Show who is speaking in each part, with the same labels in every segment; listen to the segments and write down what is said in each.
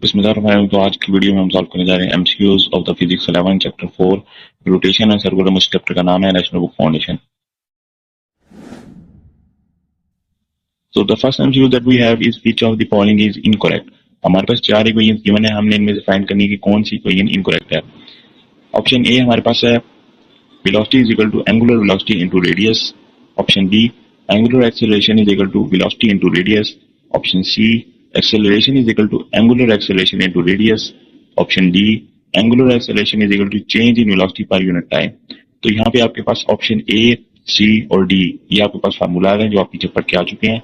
Speaker 1: बिस्मिल्लाहिर्रहमानिर्रहीम। तो आज की वीडियो में हम सॉल्व करने जा रहे हैं MCQs of the physics 11 chapter 4 rotation and circular motion. Chapter का नाम है national book foundation. So the first MCQ that we have is which of the following is incorrect. हमारे पास चार इक्वेशंस गिवन है, हमने इनमें से फाइंड करनी है कि कौन सी इक्वेशन इनकरेक्ट है। ऑप्शन ए हमारे पास है velocity is equal to angular velocity into radius. Option B, angular acceleration is equal to velocity into radius. Option C, acceleration is equal to angular acceleration into radius. Option D, angular acceleration is equal to change in velocity per unit time. तो यहाँ पे आपके पास option A, सी और D ये आपके पास formula है जो आप पीछे पढ़ के आ चुके हैं,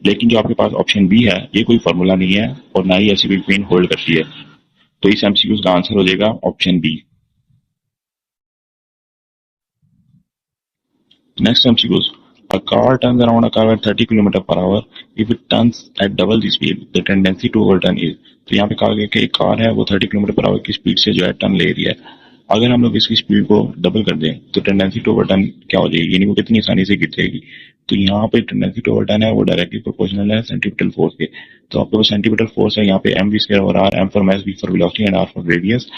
Speaker 1: लेकिन जो आपके पास ऑप्शन बी है ये कोई फार्मूला नहीं है और ना ही ऐसी कोई इक्वेशन होल्ड करती है। तो इस एमसीक्यू का आंसर हो जाएगा option B. Next MCQs. A car turns around a curve at 30 km per hour. If it turns at double the speed, the tendency to overturn is. तो यहाँ पे कहा गया कि एक कार है वो 30 किलोमीटर पर आवर की स्पीड से जो है टर्न ले रही है। अगर हम लोग इसकी स्पीड को डबल कर दें तो टेंडेंसी टू ओवरटर्न क्या हो जाएगी, यानी वो कितनी आसानी से गिर जाएगी। तो यहाँ पे टेंडेंसी टू ओवरटर्न है वो डायरेक्टली प्रोपोर्शनल है सेंटीपिटल फोर्स के। तो आपके पास सेंटीपिटल फोर्स है यहाँ पे एम वी स्क्वायर और R, M for mass, V for velocity and R for radius,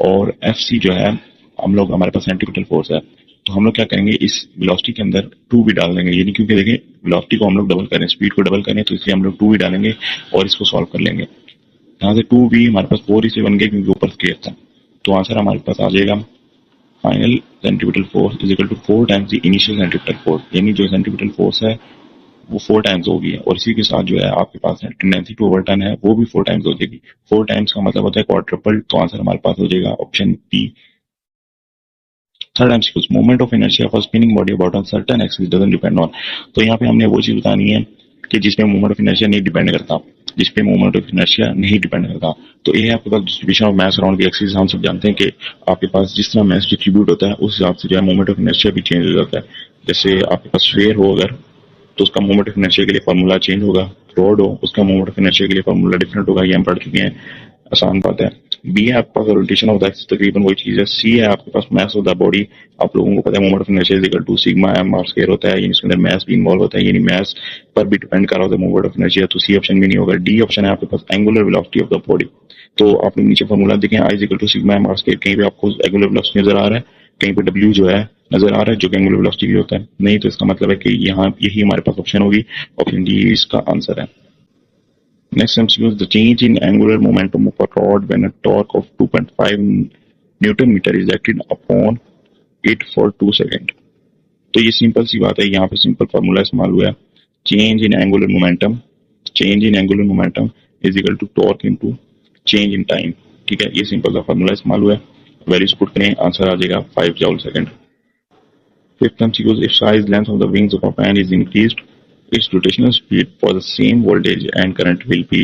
Speaker 1: और एफ सी जो है हमारे पास सेंटीपिटल फोर्स है। तो हम लोग क्या करेंगे, इस वेलोसिटी के अंदर 2 भी डाल देंगे, यानी क्योंकि देखें वेलोसिटी को हम लोग डबल करें, स्पीड को डबल करें, तो इसलिए हम लोग 2 भी डालेंगे और इसको सॉल्व कर लेंगे। यहाँ से 2 भी हमारे पास 4 से बन गए क्योंकि ऊपर स्केयर था। तो आंसर हमारे पास आ जाएगा final centripetal force is equal to 4 times the initial centripetal force, यानी जो सेंटीपिटल फोर्स है वो 4 टाइम्स होगी और इसी के साथ जो है आपके पास टेंडेंसी टू ओवरटर्न है वो भी 4 टाइम्स हो जाएगी। 4 टाइम्स का मतलब होता है क्वाड्रपल। तो आंसर हमारे पास हो जाएगा option B. Third MCQ, moment of inertia for spinning body about on certain axis doesn't depend on. तो यहाँ पे हमने वो चीज बतानी है कि जिसपे मोमेंट ऑफ इनर्शिया नहीं डिपेंड करता, जिसपे मोमेंट ऑफ इनर्शिया नहीं डिपेंड करता। तो ये है आपके पास distribution of mass around the axis. हम सब जानते हैं कि आपके पास जिस तरह मास डिस्ट्रीब्यूट होता है उस हिसाब से जो है मोमेंट ऑफ इनर्शिया भी चेंज हो जाता है। जैसे आपके पास स्फीयर हो अगर, तो उसका मोमेंट ऑफ इनर्शिया के लिए फार्मूला चेंज होगा। रॉड हो, उसका मोमेंट ऑफ इनर्शिया के लिए फार्मूला डिफरेंट होगा, ये हम पढ़ चुके हैं, आसान बात है। बी है आपके पास रोटेशन ऑफ द एक्सिस, तकरीबन वही चीज है। सी है आपके पास मास ऑफ द बॉडी, आप लोगों को पता है moment of inertia is equal to sigma M R square होता है, यानी इसके अंदर मास भी इन्वॉल्व होता है, यानी मास पर भी डिपेंड कर रहा होता है मोमेंट ऑफ इनर्शिया। तो सी ऑप्शन भी नहीं होगा। डी ऑप्शन है आपके पास angular velocity of the body. तो आप लोग नीचे फार्मूला देखें, I is equal to sigma M R square, कहीं पे आपको एंगुलर वेलोसिटी नजर आ रहा है, कहीं पे डब्ल्यू जो है नजर आ रहा है जो कि एंगुलर वेलोसिटी भी होता है। नहीं तो इसका मतलब है कि यहाँ यही हमारे पास ऑप्शन होगी, ऑप्शन डी इसका आंसर है। Next MCQ is the change in angular momentum of a rod when a torque of 2.5 Newton meter is acted upon it for 2 seconds. तो ये सिंपल सी बात है, यहाँ पे सिंपल फार्मूला इस्तेमाल हुआ है। Change in angular momentum, change in angular momentum is equal to torque into change in time. ठीक है, ये सिंपल सा फार्मूला इस्तेमाल हुआ है। वैल्यूज पुट करें, आंसर आ जाएगा 5 joule second. Fifth MCQ, if size length of the wings of a fan is increased, its rotational speed for the same voltage and current will be।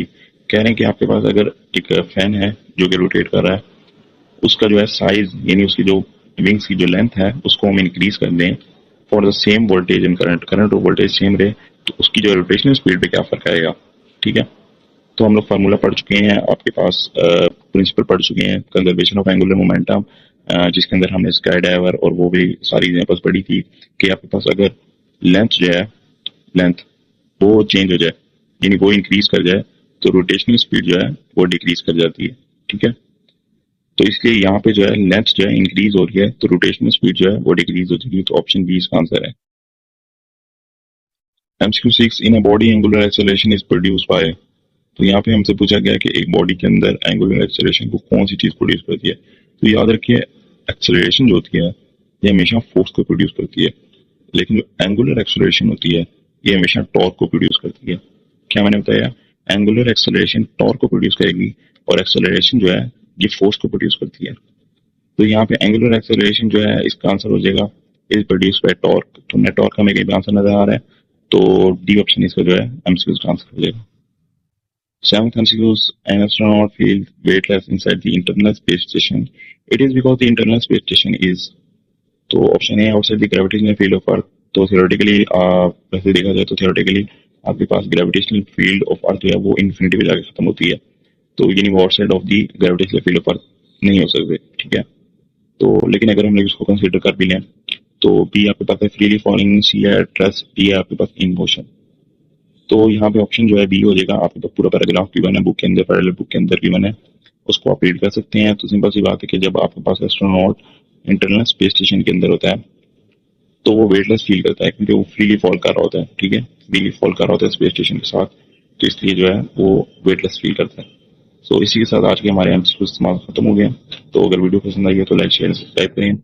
Speaker 1: कह रहे हैं कि आपके पास अगर एक फैन है जो कि रोटेट कर रहा है, उसका जो है साइज यानी उसकी जो विंग्स की जो लेंथ है उसको हम इंक्रीज कर दें for the same voltage and current, current और वोल्टेज सेम रहे, तो उसकी जो रोटेशनल स्पीड पे क्या फर्क आएगा। ठीक है, तो हम लोग फार्मूला पढ़ चुके हैं, आपके पास प्रिंसिपल पढ़ चुके हैं, कंजर्वेशन ऑफ एंगुलर मोमेंटम, जिसके अंदर हमने स्काई डाइवर और वो भी सारी एग्जांपल्स पढ़ी थी कि आपके पास अगर लेंथ जो है लेंथ वो चेंज हो जाए यानी वो इंक्रीज कर जाए तो रोटेशनल स्पीड जो है वो डिक्रीज कर जाती है। ठीक है, तो इसलिए यहाँ पे जो है लेंथ जो है इंक्रीज हो रही है तो रोटेशनल स्पीड जो है वो डिक्रीज हो जाएगी। तो ऑप्शन बी इसका आंसर है। MCQ 6, in a body angular acceleration is produce by. तो यहाँ पे हमसे पूछा गया कि एक बॉडी के अंदर एंगुलर एक्सेलरेशन को कौन सी चीज प्रोड्यूस करती है। तो याद रखिए एक्सेलरेशन जो होती है ये हमेशा फोर्स को प्रोड्यूस करती है, लेकिन जो एंगुलर एक्सेलरेशन होती है ये हमेशा टॉर्क को प्रोड्यूस करती है। क्या मैंने बताया, एंगुलर एक्सेलरेशन टॉर्क को प्रोड्यूस करेगी और एक्सेलरेशन जो है ये फोर्स को प्रोड्यूस करती है। तो यहाँ पे एंगुलर एक्सेलरेशन जो है इसका आंसर हो जाएगा इज प्रोड्यूस बाय टॉर्क। तो हमने टॉर्क का हमें कहीं आंसर नजर आ रहा है, तो डी ऑप्शन इसका जो है एमसीक्यू का आंसर हो जाएगा। Seventh MCQ, an astronaut feels weightless inside the internal space station. It is because the internal space station is। तो option A outside the gravitational field of earth. तो theoretically वैसे देखा जाए तो थियोरेटिकली आपके पास ग्रेविटेशनल फील्ड ऑफ अर्थ जो है वो इन्फिनिटी पे जाके खत्म होती है, तो यानी वो outside of the gravitational field of earth नहीं हो सकते। ठीक है, तो लेकिन अगर हम लोग इसको कंसीडर कर भी लें तो बी आपके पास है फ्रीली फॉलिंग, सी है ट्रस्ट, डी है आपके पास इन मोशन। तो यहाँ पे ऑप्शन जो है बी हो जाएगा। आपके पास पूरा पैराग्राफ भी बना है बुक के अंदर, पैरेलल बुक के अंदर भी बना है, उसको आप रीड कर सकते हैं। तो सिंपल सी बात है कि जब आपके पास एस्ट्रोनॉट इंटरनल स्पेस स्टेशन के अंदर होता है तो वो वेटलेस फील करता है, क्योंकि वो फ्रीली फॉल कर रहा होता है, ठीक है, फ्रीली फॉल कर रहा होता है स्पेस स्टेशन के साथ, तो इसलिए जो है वो वेटलेस फील करता है। सो इसी के साथ आज के हमारे एमसीक्यू इस्तेमाल खत्म हो गए। तो अगर वीडियो पसंद आई है तो लाइक शेयर सब्सक्राइब करें।